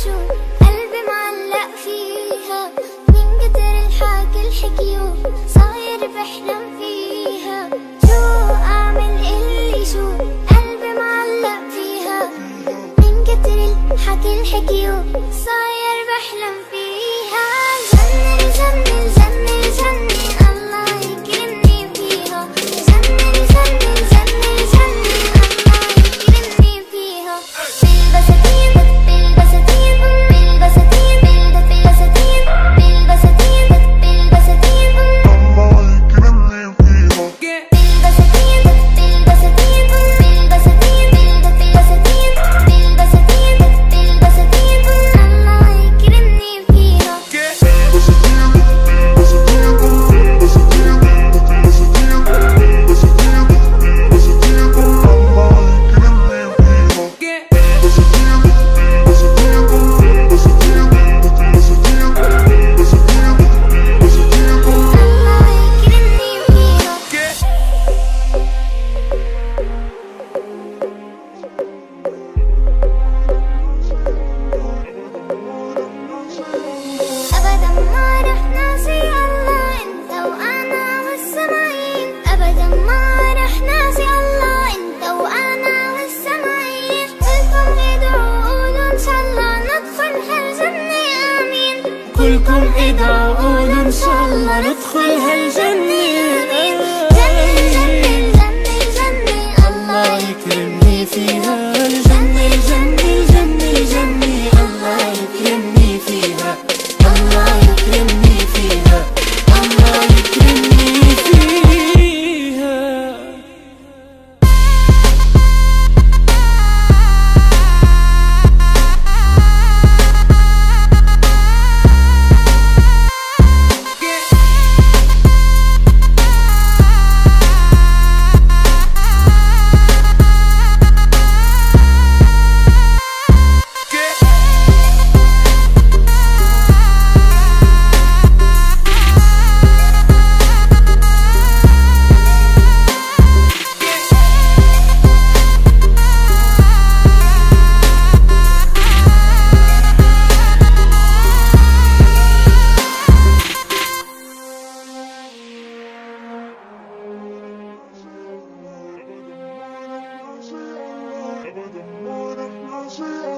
شو قلبي معلق فيها، من كتر الحكي الحكيو صاير بحلم فيها. شو اعمل قلي شو قلبي معلق فيها، من كتر الحكي الحكيو صاير بحلم فيها. جنن جنن جنن جنن الله يكرمني فيها، جنن جنن جنن جنن الله يكرمني فيها. بالبساتين بالبساتين بالبساتين بالبساتين بالبساتين بالبساتين الله يكرمني فيها. بالبساتين بالبساتين بالبساتين بالبساتين بالبساتين بالبساتين الله يكرمني فيها. أبدا ما رح ناسي الله أنت وأنا والسماعين، أبدا ما رح ناسي الله أنت وأنا والسماعين. كلكم ادعوا قولوا إن شاء الله ندخل هالجنة آمين، كلكم ادعوا قولوا إن شاء الله ندخل هالجنة آمين. جنة جنة جنة جنة الله الله يكرمني فيها، الجنة الجنة الجنة الجنة الله يكرمني فيها، الله يكرمني فيها، الله يكرمني فيها. أبدا ما رح ناسي